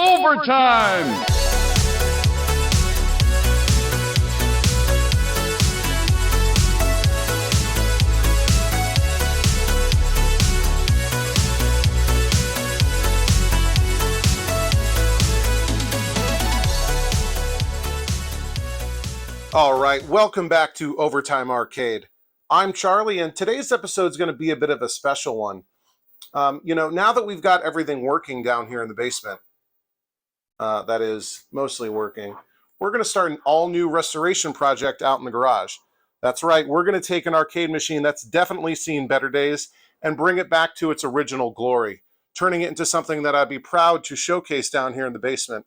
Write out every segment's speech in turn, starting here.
Overtime! All right, welcome back to Overtime Arcade. I'm Charlie, and today's episode is going to be a bit of a special one. Now that we've got everything working down here in the basement, that is mostly working, we're going to start an all-new restoration project out in the garage. That's right, we're going to take an arcade machine that's definitely seen better days and bring it back to its original glory, turning it into something that I'd be proud to showcase down here in the basement.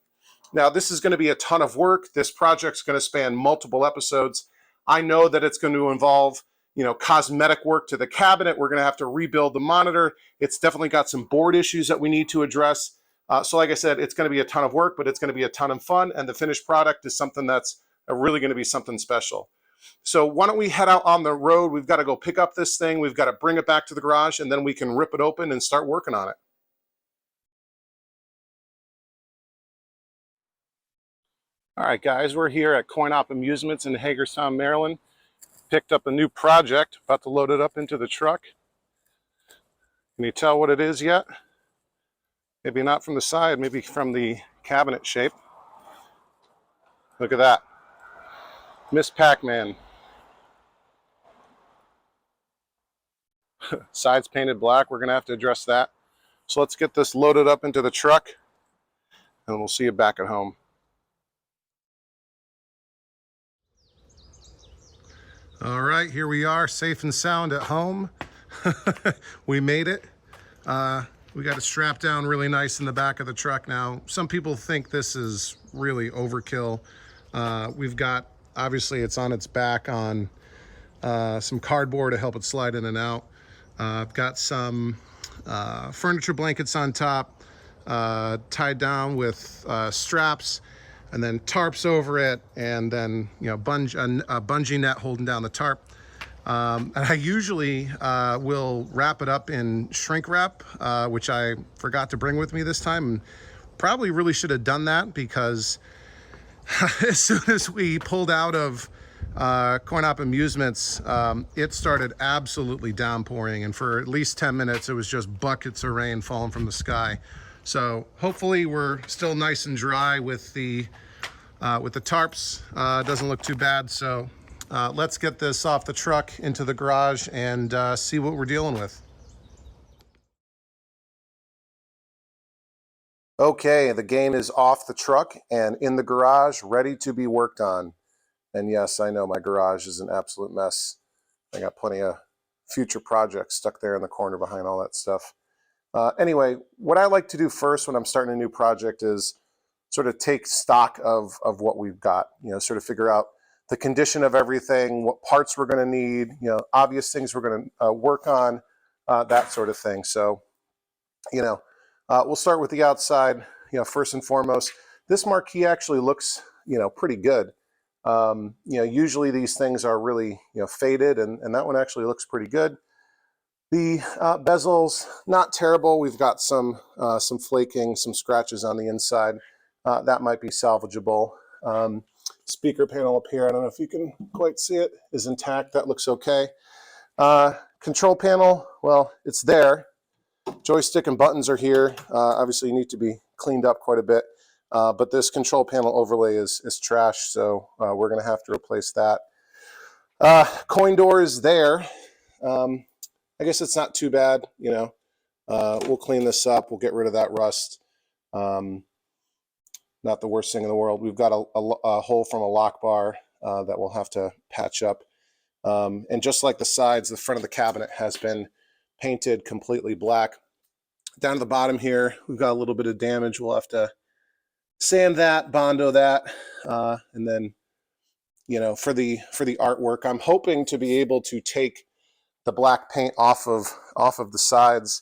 Now, this is going to be a ton of work. This project's going to span multiple episodes. I know that it's going to involve, cosmetic work to the cabinet. We're going to have to rebuild the monitor. It's definitely got some board issues that we need to address. So like I said, it's going to be a ton of work, but it's going to be a ton of fun. And the finished product is something that's really going to be something special. So why don't we head out on the road? We've got to go pick up this thing. We've got to bring it back to the garage, and then we can rip it open and start working on it. All right, guys, we're here at Coin-Op Amusements in Hagerstown, Maryland. Picked up a new project, about to load it up into the truck. Can you tell what it is yet? Maybe not from the side, maybe from the cabinet shape. Look at that. Miss Pac-Man. Sides painted black, we're gonna have to address that. So let's get this loaded up into the truck, and we'll see you back at home. All right, here we are, safe and sound at home. We made it. We got it strapped down really nice in the back of the truck now. Some people think this is really overkill. We've got, obviously it's on its back on some cardboard to help it slide in and out. I've got some furniture blankets on top, tied down with straps, and then tarps over it, and then a bungee net holding down the tarp. And I usually will wrap it up in shrink wrap, which I forgot to bring with me this time, and probably really should have done that, because as soon as we pulled out of Coin-Op Amusements, it started absolutely downpouring, and for at least 10 minutes it was just buckets of rain falling from the sky. So hopefully we're still nice and dry with the tarps. It doesn't look too bad. So let's get this off the truck into the garage and see what we're dealing with. Okay, the game is off the truck and in the garage, ready to be worked on. And yes, I know my garage is an absolute mess. I got plenty of future projects stuck there in the corner behind all that stuff. Anyway, what I like to do first when I'm starting a new project is sort of take stock of what we've got, sort of figure out the condition of everything, what parts we're going to need, obvious things we're going to work on, that sort of thing. So, we'll start with the outside. First and foremost, this marquee actually looks, pretty good. Usually these things are really, faded, and that one actually looks pretty good. The bezels, not terrible. We've got some flaking, some scratches on the inside. That might be salvageable. Speaker panel up here, I don't know if you can quite see it, is intact. That looks okay. Control panel, well, it's there. Joystick and buttons are here. Obviously, you need to be cleaned up quite a bit. But this control panel overlay is trash, so we're going to have to replace that. Coin door is there. I guess it's not too bad, we'll clean this up. We'll get rid of that rust. Not the worst thing in the world. We've got a hole from a lock bar that we'll have to patch up. And just like the sides, the front of the cabinet has been painted completely black. Down to the bottom here, we've got a little bit of damage. We'll have to sand that, Bondo that, and then, for the artwork, I'm hoping to be able to take the black paint off of the sides,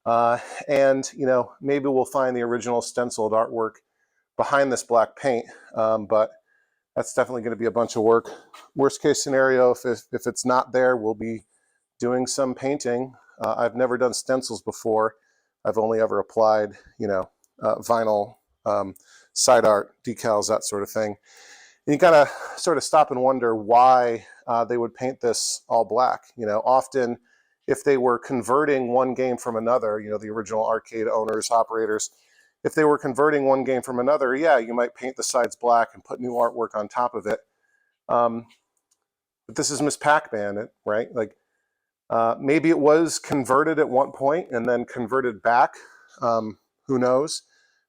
and maybe we'll find the original stenciled artwork behind this black paint, but that's definitely going to be a bunch of work. Worst case scenario, if it's not there, we'll be doing some painting. I've never done stencils before. I've only ever applied, vinyl side art, decals, that sort of thing. And you kind of sort of stop and wonder why they would paint this all black. You know, often if they were converting one game from another, you know, the original arcade owners, operators, if they were converting one game from another, yeah, you might paint the sides black and put new artwork on top of it. But this is Miss Pac-Man, right? Like maybe it was converted at one point and then converted back. Who knows?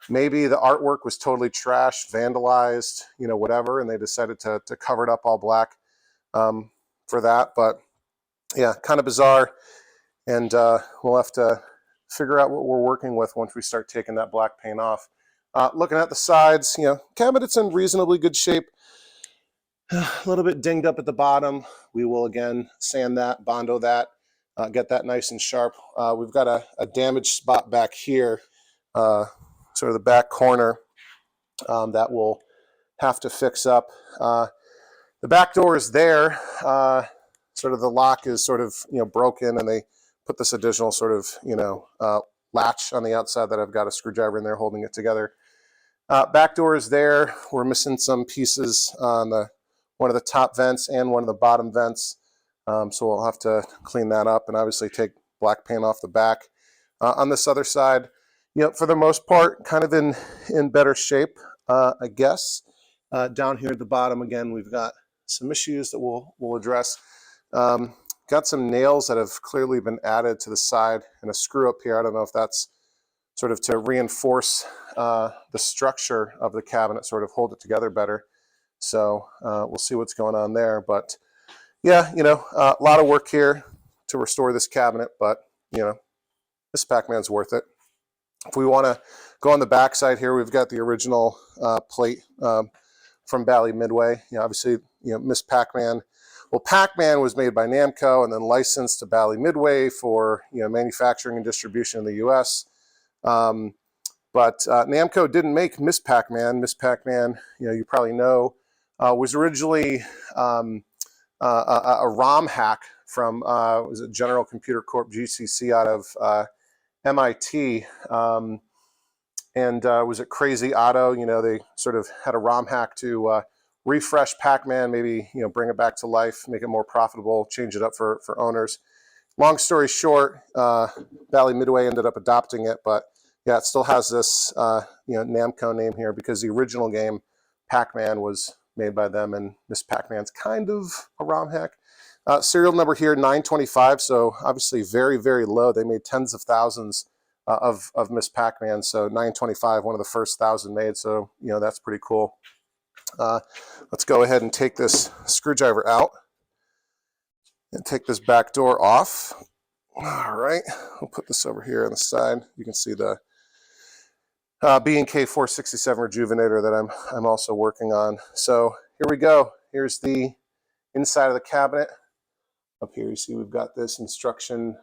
Maybe the artwork was totally trashed, vandalized, you know, whatever, and they decided to cover it up all black for that. But yeah, kind of bizarre. And we'll have to figure out what we're working with once we start taking that black paint off. Looking at the sides, you know, cabinet's in reasonably good shape. A little bit dinged up at the bottom. We will again sand that, Bondo that, get that nice and sharp. We've got a damaged spot back here, sort of the back corner, that we'll have to fix up. The back door is there. Sort of the lock is sort of, you know, broken, and they put this additional sort of, you know, latch on the outside that I've got a screwdriver in there holding it together. Back door is there. We're missing some pieces on one of the top vents and one of the bottom vents. So we'll have to clean that up and obviously take black paint off the back. On this other side, you know, for the most part, kind of in better shape, I guess. Down here at the bottom, again, we've got some issues that we'll address. Got some nails that have clearly been added to the side and a screw up here. I don't know if that's sort of to reinforce the structure of the cabinet, sort of hold it together better. So we'll see what's going on there. But yeah, you know, a lot of work here to restore this cabinet, but you know, this Pac-Man's worth it. If we want to go on the back side here, we've got the original plate from Bally Midway. You know, obviously, you know, Miss Pac-Man. Well, Pac-Man was made by Namco and then licensed to Bally Midway for, you know, manufacturing and distribution in the U.S. But Namco didn't make Miss Pac-Man. Miss Pac-Man, you know, you probably know, was originally a ROM hack from was it General Computer Corp (GCC) out of MIT, and was it Crazy Otto? You know, they sort of had a ROM hack to refresh Pac-Man, maybe, you know, bring it back to life, make it more profitable, change it up for owners. Long story short, Bally Midway ended up adopting it, but yeah, it still has this you know, Namco name here because the original game Pac-Man was made by them, and Miss Pac-Man's kind of a ROM hack. Serial number here 925, so obviously very, very low. They made tens of thousands of Miss Pac-Man, so 925, one of the first 1,000 made, so you know, that's pretty cool. Let's go ahead and take this screwdriver out and take this back door off. All right, we'll put this over here on the side. You can see the B&K 467 rejuvenator that I'm also working on. So here we go. Here's the inside of the cabinet. Up here you see we've got this instruction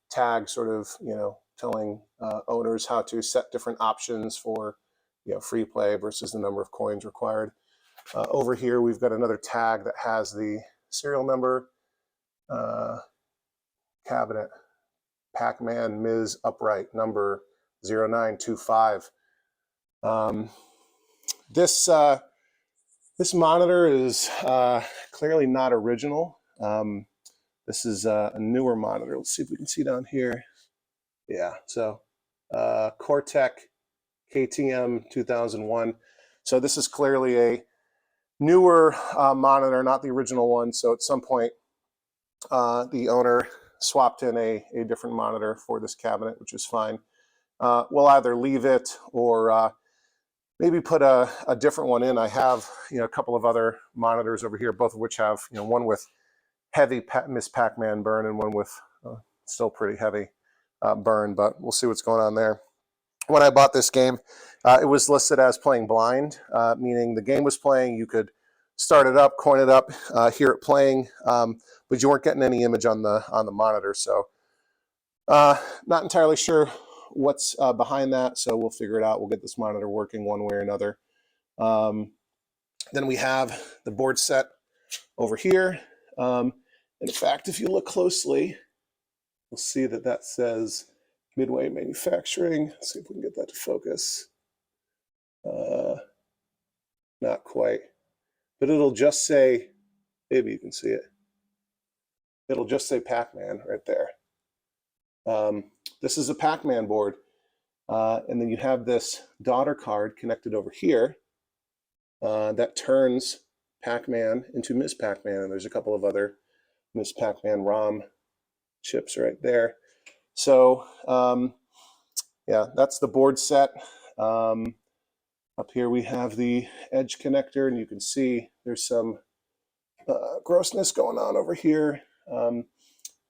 tag, sort of, you know, telling owners how to set different options for, you know, free play versus the number of coins required. Over here we've got another tag that has the serial number, cabinet, Pac-Man Ms. Upright number 0925. This monitor is clearly not original. This is a newer monitor. Let's see if we can see down here. Yeah, so Cortec KTM 2001. So this is clearly a newer monitor, not the original one. So at some point, the owner swapped in a different monitor for this cabinet, which is fine. We'll either leave it or maybe put a different one in. I have, you know, a couple of other monitors over here, both of which have, you know, one with heavy Miss Pac-Man burn and one with still pretty heavy burn, but we'll see what's going on there. When I bought this game, it was listed as playing blind, meaning the game was playing, you could start it up, coin it up, hear it playing, but you weren't getting any image on the monitor. So not entirely sure what's behind that, so we'll figure it out. We'll get this monitor working one way or another. Then we have the board set over here. In fact, if you look closely, you'll see that that says Midway Manufacturing. Let's see if we can get that to focus. Not quite, but it'll just say, maybe you can see it. It'll just say Pac-Man right there. This is a Pac-Man board. And then you have this daughter card connected over here that turns Pac-Man into Miss Pac-Man. And there's a couple of other Miss Pac-Man ROM chips right there. So yeah, that's the board set. Up here we have the edge connector, and you can see there's some grossness going on over here.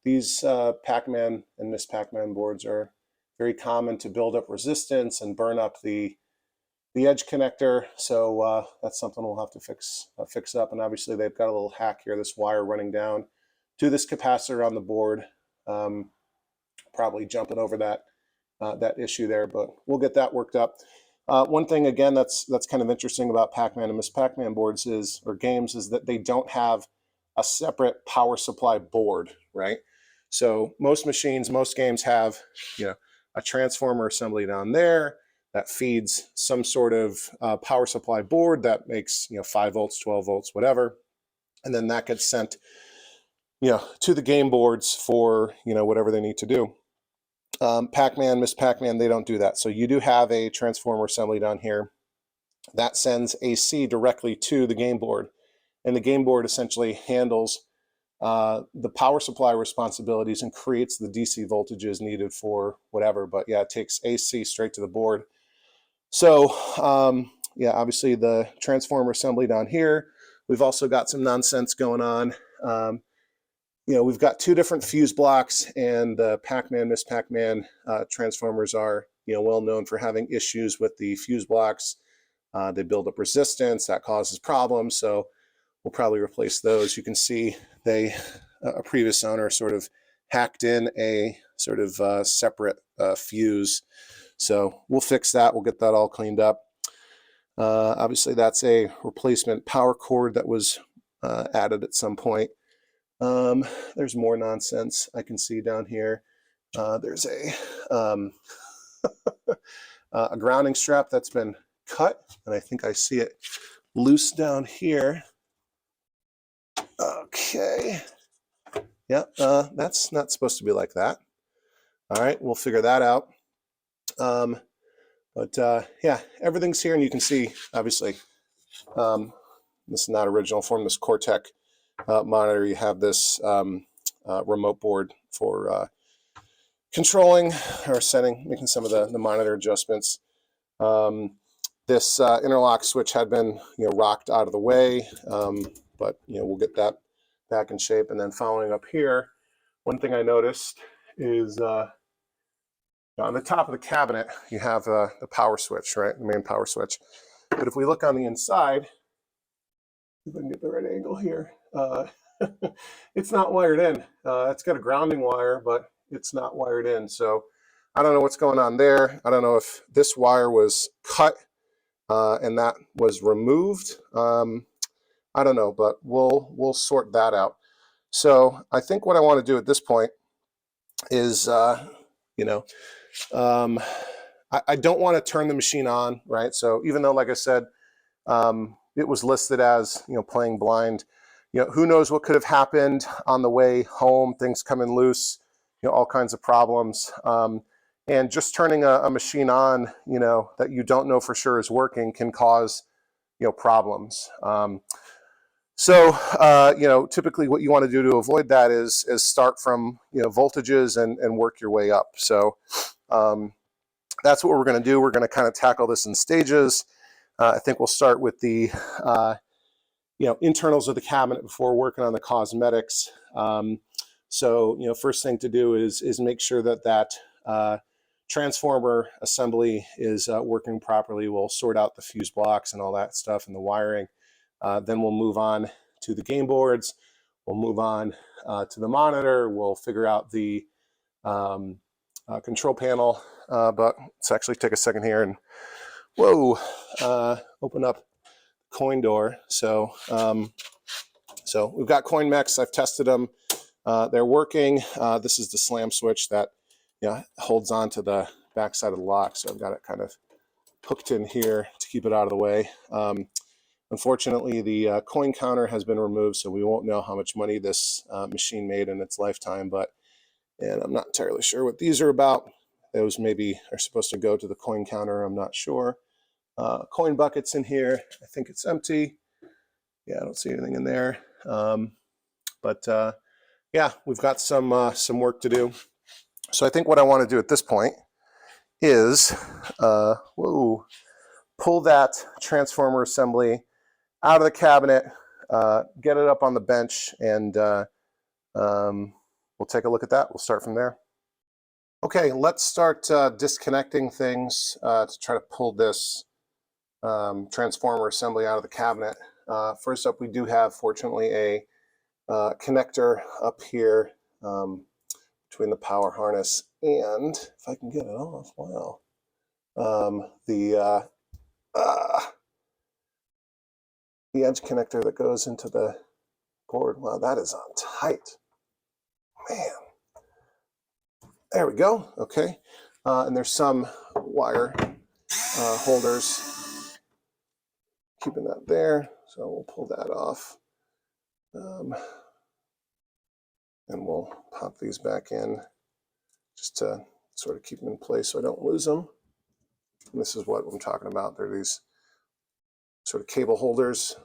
These Pac-Man and Miss Pac-Man boards are very common to build up resistance and burn up the edge connector. So that's something we'll have to fix up. And obviously they've got a little hack here, this wire running down to this capacitor on the board, probably jumping over that issue there, but we'll get that worked up. One thing again that's kind of interesting about Pac-Man and Miss Pac-Man boards or games is that they don't have a separate power supply board, right? So most machines, most games have, a transformer assembly down there that feeds some sort of power supply board that makes 5 volts, 12 volts, whatever, and then that gets sent to the game boards for whatever they need to do. Pac-Man, Miss Pac-Man, they don't do that. So you do have a transformer assembly down here that sends AC directly to the game board, and the game board essentially handles the power supply responsibilities and creates the DC voltages needed for whatever. But yeah, it takes AC straight to the board. So yeah, obviously the transformer assembly down here. We've also got some nonsense going on. We've got 2 different fuse blocks, and the Pac-Man, Miss Pac-Man transformers are well known for having issues with the fuse blocks. They build up resistance that causes problems. So we'll probably replace those. You can see a previous owner sort of hacked in a sort of separate fuse. So we'll fix that. We'll get that all cleaned up. Obviously, that's a replacement power cord that was added at some point. There's more nonsense I can see down here. There's a grounding strap that's been cut, and I think I see it loose down here. Okay. Yep, that's not supposed to be like that. All right, we'll figure that out. Yeah, everything's here, and you can see, obviously, this is not original form, this Cortec monitor. You have this remote board for controlling or making some of the monitor adjustments. This interlock switch had been rocked out of the way, but we'll get that back in shape. And then following up here, one thing I noticed is on the top of the cabinet you have the power switch, right, the main power switch. But if we look on the inside, if I can get the right angle here, it's not wired in. It's got a grounding wire, but it's not wired in. So I don't know what's going on there. I don't know if this wire was cut and that was removed. I don't know, but we'll sort that out. So I think what I want to do at this point is, I don't want to turn the machine on, right? So even though, like I said, it was listed as playing blind, who knows what could have happened on the way home, things coming loose, all kinds of problems. And just turning a machine on, that you don't know for sure is working can cause, problems. So typically what you want to do to avoid that is start from, voltages and work your way up. So that's what we're going to do. We're going to kind of tackle this in stages. I think we'll start with the, internals of the cabinet before working on the cosmetics. So first thing to do is make sure that transformer assembly is working properly. We'll sort out the fuse blocks and all that stuff and the wiring. Then we'll move on to the game boards. We'll move on to the monitor. We'll figure out the control panel. But let's actually take a second here and, open up coin door. So we've got coin mechs. I've tested them. They're working. This is the slam switch that holds on to the back side of the lock. So I've got it kind of hooked in here to keep it out of the way. Unfortunately, the coin counter has been removed, so we won't know how much money this machine made in its lifetime. And I'm not entirely sure what these are about. Those maybe are supposed to go to the coin counter. I'm not sure. Coin buckets in here. I think it's empty. Yeah, I don't see anything in there. Yeah, we've got some work to do. So I think what I want to do at this point is pull that transformer assembly out of the cabinet, get it up on the bench, and we'll take a look at that. We'll start from there. Okay, let's start disconnecting things to try to pull this transformer assembly out of the cabinet. First up, we do have, fortunately, a connector up here between the power harness and, if I can get it off, wow, the edge connector that goes into the board. Wow, that is on tight, man. There we go. Okay, and there's some wire holders keeping that there, so we'll pull that off, and we'll pop these back in just to sort of keep them in place so I don't lose them. And this is what I'm talking about. They're these sort of cable holders.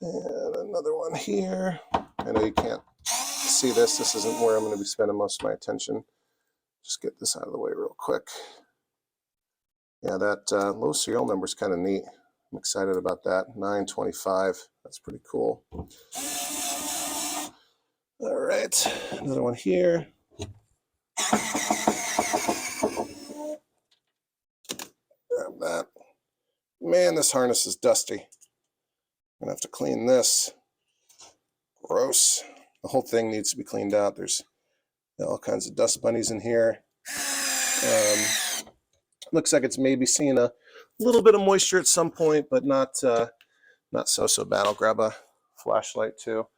And another one here. I know you can't see this. This isn't where I'm going to be spending most of my attention. Just get this out of the way real quick. Yeah, that low serial number is kind of neat. I'm excited about that. 925. That's pretty cool. All right, another one here. Grab that. Man, this harness is dusty. I'm gonna have to clean this. Gross. The whole thing needs to be cleaned out. There's all kinds of dust bunnies in here. Looks like it's maybe seeing a little bit of moisture at some point, but not so bad. I'll grab a flashlight too.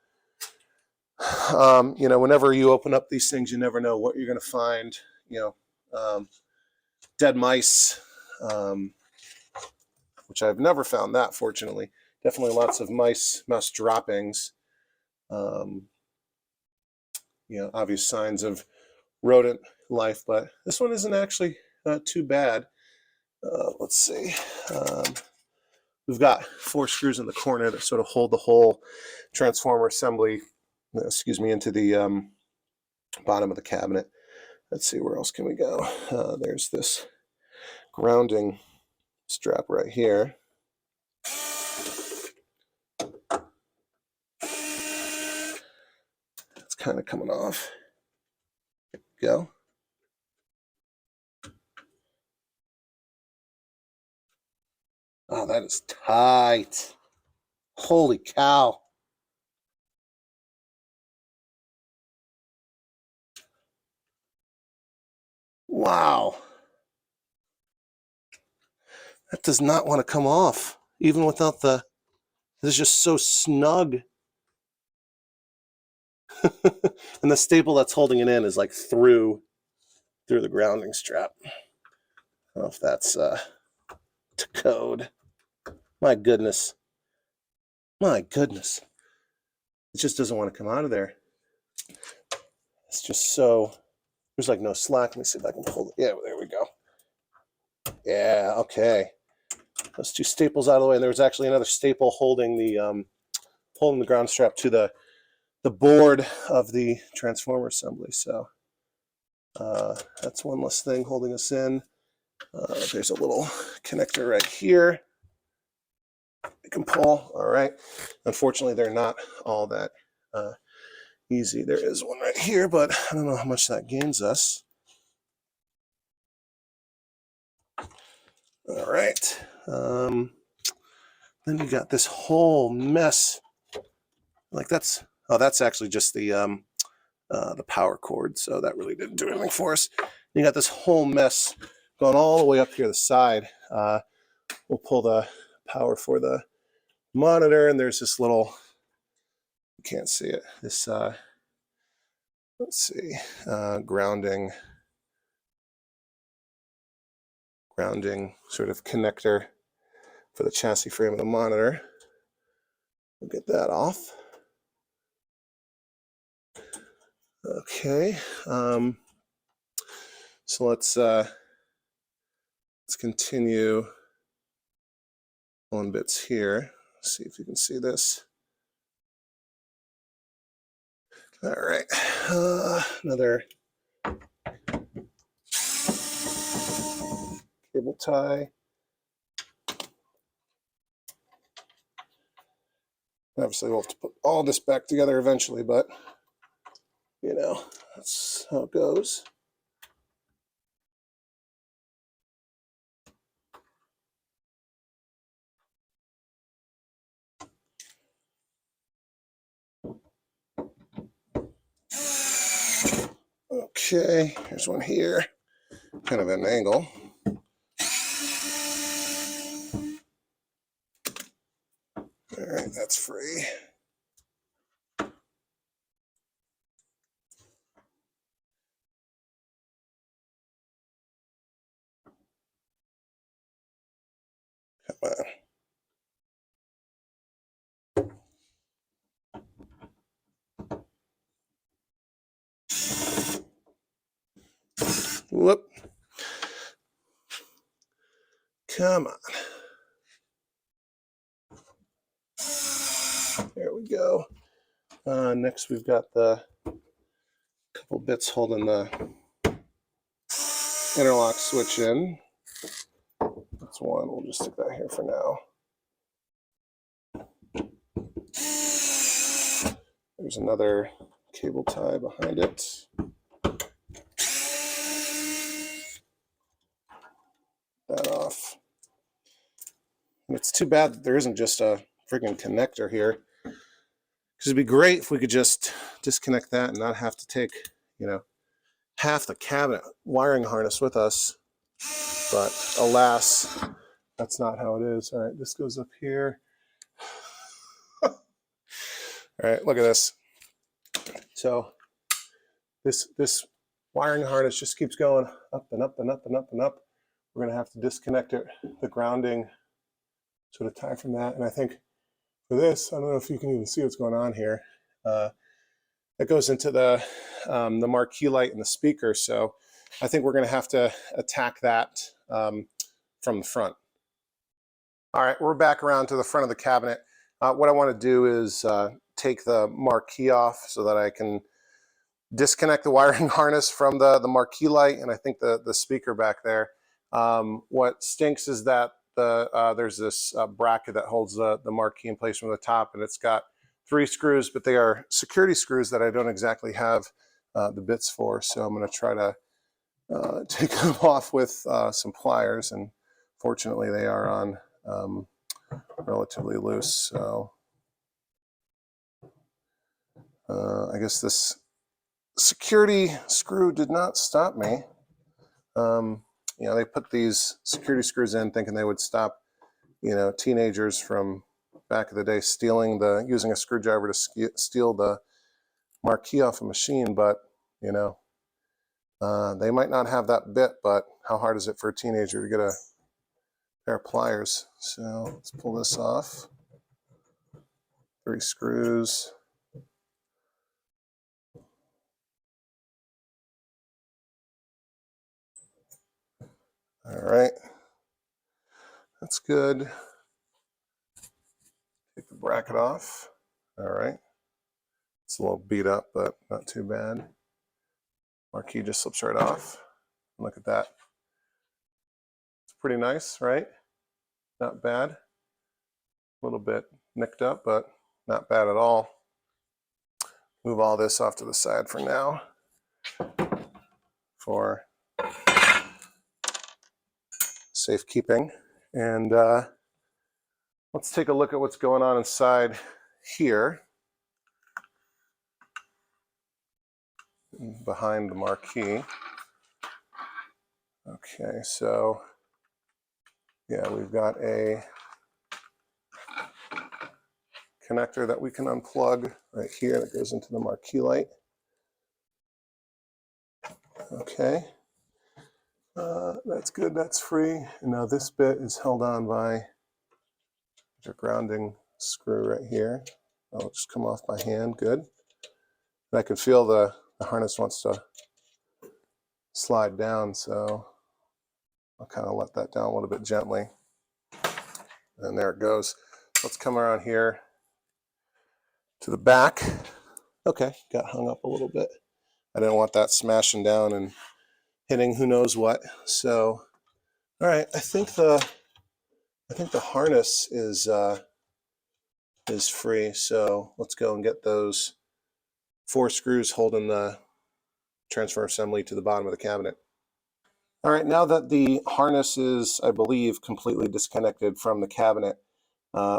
You know, whenever you open up these things, you never know what you're going to find. You know, dead mice, which I've never found that, fortunately. Definitely lots of mouse droppings. You know, obvious signs of rodent life, but this one isn't actually too bad. Let's see. We've got 4 screws in the corner that sort of hold the whole transformer assembly, into the bottom of the cabinet. Let's see, where else can we go? There's this grounding strap right here. It's kind of coming off. There we go. Oh, that is tight. Holy cow. Wow. That does not want to come off, even without the, this is just so snug. And the staple that's holding it in is like through the grounding strap. I don't know if that's to code. My goodness. My goodness. It just doesn't want to come out of there. It's just so, there's like no slack. Let me see if I can pull it. Yeah, there we go. Yeah, okay. Those 2 staples out of the way. And there was actually another staple holding the ground strap to the board of the transformer assembly. So that's one less thing holding us in. There's a little connector right here you can pull. All right. Unfortunately, they're not all that easy. There is one right here, but I don't know how much that gains us. All right. Then you got this whole mess. Like that's actually just the power cord. So that really didn't do anything for us. You got this whole mess going all the way up here the side. We'll pull the power for the monitor, and there's this little, you can't see it, this let's see, grounding grounding sort of connector for the chassis frame of the monitor. We'll get that off. Okay, so let's continue on bits here. Let's see if you can see this. All right, another cable tie. Obviously, we'll have to put all this back together eventually, but you know, that's how it goes. Okay, here's one here, kind of at an angle. All right, that's free. Come on. Whoop. Come on. There we go. Next, we've got the couple bits holding the interlock switch in. That's one. We'll just stick that here for now. There's another cable tie behind it. That off. And it's too bad that there isn't just a freaking connector here. Because it'd be great if we could just disconnect that and not have to take, you know, half the cabinet wiring harness with us. But alas, that's not how it is. All right, this goes up here. All right, look at this. So this wiring harness just keeps going up and up and up and up and up. We're going to have to disconnect it, the grounding sort of tie from that. And I think for this, I don't know if you can even see what's going on here. It goes into the marquee light and the speaker. So I think we're going to have to attack that from the front. All right, we're back around to the front of the cabinet. What I want to do is take the marquee off so that I can disconnect the wiring harness from the marquee light and I think the speaker back there. What stinks is that there's this bracket that holds the marquee in place from the top, and it's got 3 screws, but they are security screws that I don't exactly have the bits for. So I'm going to try to take them off with some pliers, and fortunately they are on relatively loose. So I guess this security screw did not stop me. You know, they put these security screws in thinking they would stop, you know, teenagers from back in the day using a screwdriver to steal the marquee off a machine, but, you know, they might not have that bit, but how hard is it for a teenager to get a pair of pliers? So let's pull this off. 3 screws. All right, that's good. Take the bracket off. All right, it's a little beat up, but not too bad. Marquee just slips right off. Look at that. It's pretty nice, right? Not bad. A little bit nicked up, but not bad at all. Move all this off to the side for now for safekeeping. And let's take a look at what's going on inside here behind the marquee. Okay, so yeah, we've got a connector that we can unplug right here that goes into the marquee light. Okay. That's good, that's free. And now this bit is held on by the grounding screw right here. That'll just come off by hand, good. And I can feel the harness wants to slide down, so I'll kind of let that down a little bit gently. And there it goes. Let's come around here to the back. Okay, got hung up a little bit. I didn't want that smashing down and hitting who knows what. So, all right, I think the harness is free. So let's go and get those 4 screws holding the transfer assembly to the bottom of the cabinet. All right, now that the harness is, I believe, completely disconnected from the cabinet,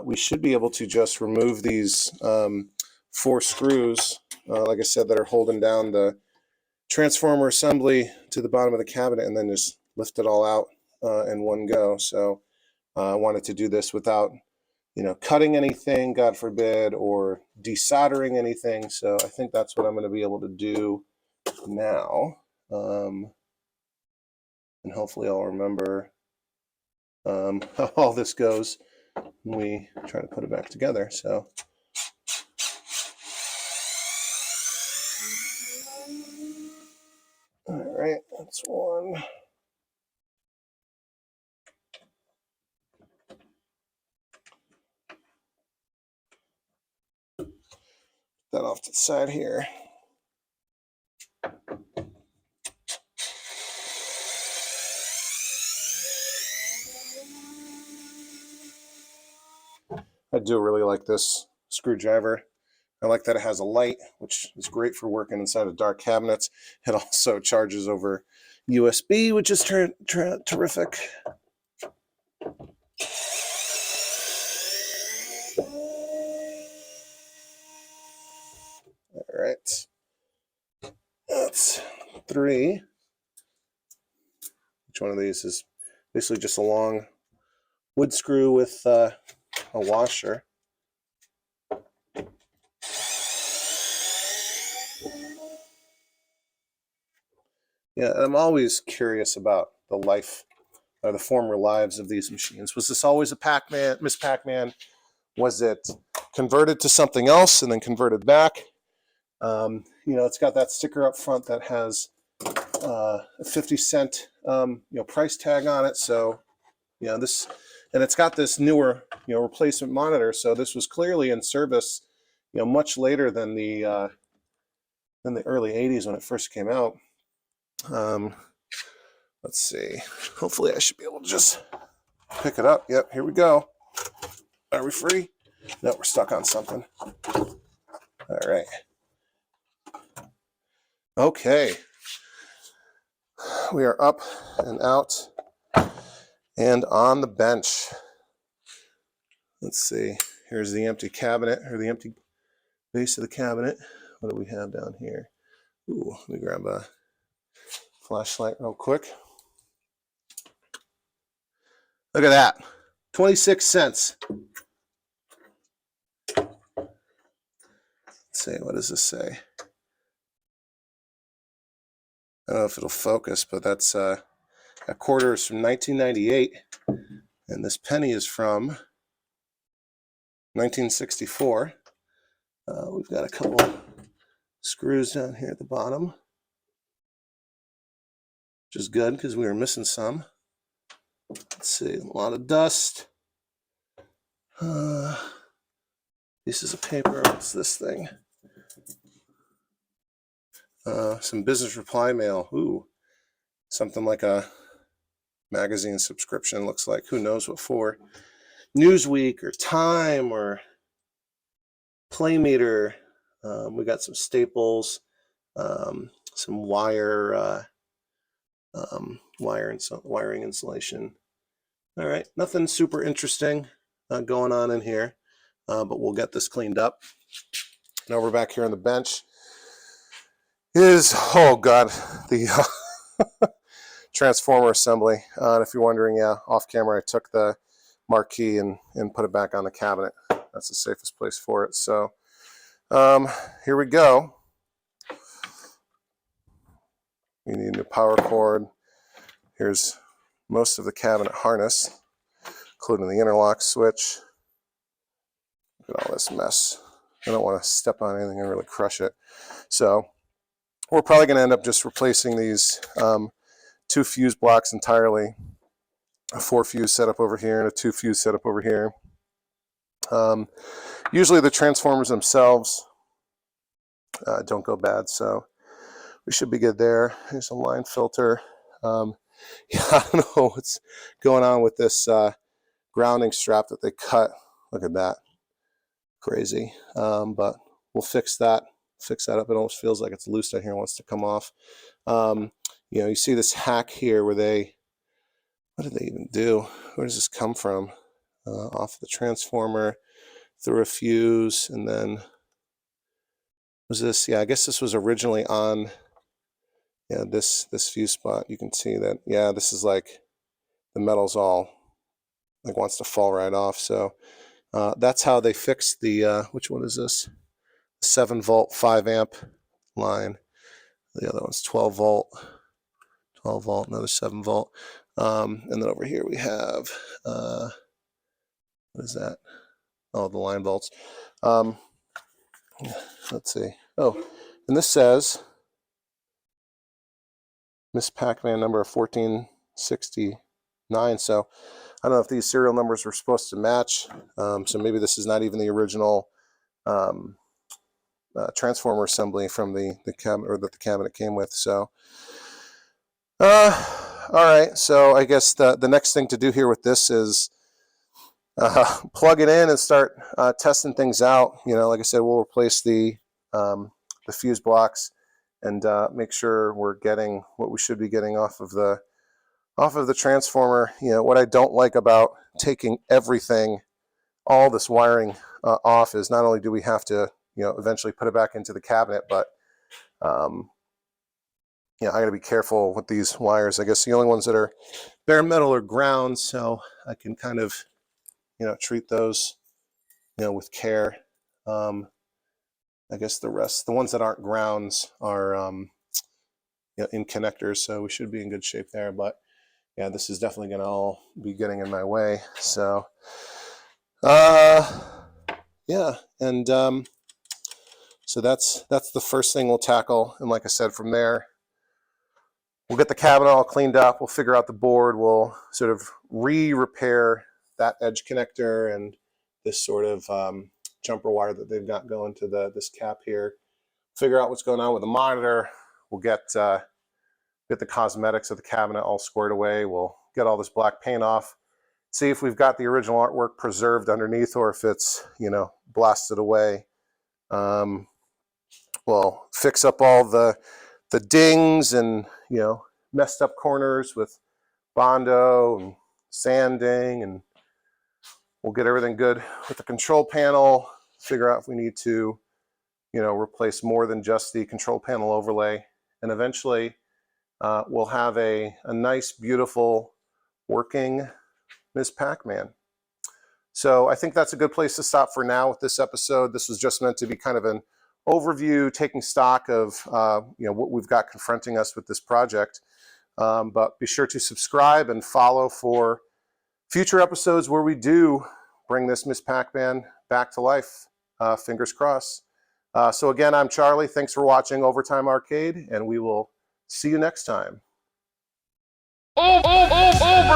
we should be able to just remove these 4 screws, like I said, that are holding down the transformer assembly to the bottom of the cabinet, and then just lift it all out in one go. So I wanted to do this without, cutting anything, God forbid, or desoldering anything. So I think that's what I'm going to be able to do now. And hopefully I'll remember how all this goes when we try to put it back together. So all right, that's one. That off to the side here. I do really like this screwdriver. I like that it has a light, which is great for working inside of dark cabinets. It also charges over USB, which is terrific. All right, that's 3. Each one of these is basically just a long wood screw with a washer. Yeah, I'm always curious about the life or the former lives of these machines. Was this always a Pac-Man, Miss Pac-Man? Was it converted to something else and then converted back? It's got that sticker up front that has a 50-cent price tag on it. So this, and it's got this newer replacement monitor. So this was clearly in service much later than the early 80s when it first came out. Let's see. Hopefully I should be able to just pick it up. Yep, here we go. Are we free? No, we're stuck on something. All right. Okay. We are up and out and on the bench. Let's see. Here's the empty cabinet, or the empty base of the cabinet. What do we have down here? Ooh, let me grab a flashlight real quick. Look at that. 26 cents. Let's see, what does this say? I don't know if it'll focus, but that's a quarter is from 1998, and this penny is from 1964. We've got a couple screws down here at the bottom, which is good because we were missing some. Let's see, a lot of dust. Pieces of paper. What's this thing? Some business reply mail. Ooh, something like a magazine subscription. Looks like, who knows what for. Newsweek or Time or Playmeter. We got some staples, some wiring insulation. All right, nothing super interesting going on in here, but we'll get this cleaned up. Now we're back here on the bench. Oh God, the transformer assembly. If you're wondering, yeah, off camera, I took the marquee and put it back on the cabinet. That's the safest place for it. So here we go. We need a new power cord. Here's most of the cabinet harness, including the interlock switch. Look at all this mess. I don't want to step on anything and really crush it. So we're probably going to end up just replacing these 2 fuse blocks entirely. A 4 fuse setup over here and a 2 fuse setup over here. Usually the transformers themselves don't go bad, so we should be good there. Here's a line filter. Yeah, I don't know what's going on with this grounding strap that they cut. Look at that. Crazy. But we'll fix that. Fix that up. It almost feels like it's loose out here and wants to come off. You know, you see this hack here where they, what did they even do? Where does this come from? Off the transformer, through a fuse, and then was this? Yeah, I guess this was originally on. Yeah, this fuse spot. You can see that. Yeah, this is like the metal's all like wants to fall right off. So that's how they fixed the. Which one is this? 7 volt, 5 amp line. The other one's 12 volt. 12 volt, another 7 volt. And then over here we have. What is that? Oh, the line bolts. Let's see. Oh, and this says Miss Pac-Man number 1469. So I don't know if these serial numbers were supposed to match. So maybe this is not even the original transformer assembly from the cabinet, or that the cabinet came with. So, all right. So I guess the next thing to do here with this is plug it in and start testing things out. You know, like I said, we'll replace the fuse blocks and make sure we're getting what we should be getting off of the transformer. You know, what I don't like about taking everything, all this wiring off, is not only do we have to, you know, eventually put it back into the cabinet, but you know, I got to be careful with these wires. I guess the only ones that are bare metal are ground, so I can kind of, you know, treat those, you know, with care. I guess the rest, the ones that aren't grounds, are you know, in connectors, so we should be in good shape there. But yeah, this is definitely going to all be getting in my way. So yeah, and so that's the first thing we'll tackle. And like I said, from there we'll get the cabinet all cleaned up. We'll figure out the board. We'll sort of repair that edge connector and this sort of jumper wire that they've got going to this cap here. Figure out what's going on with the monitor. We'll get the cosmetics of the cabinet all squared away. We'll get all this black paint off. See if we've got the original artwork preserved underneath, or if it's, you know, blasted away. We'll fix up all the dings and, you know, messed up corners with Bondo and sanding, and we'll get everything good with the control panel. Figure out if we need to, you know, replace more than just the control panel overlay, and eventually we'll have a nice, beautiful, working Ms. Pac-Man. So I think that's a good place to stop for now with this episode. This was just meant to be kind of an overview, taking stock of you know, what we've got confronting us with this project. But be sure to subscribe and follow for future episodes where we do bring this Miss Pac-Man back to life. Fingers crossed. So again, I'm Charlie. Thanks for watching Overtime Arcade, and we will see you next time. Overtime!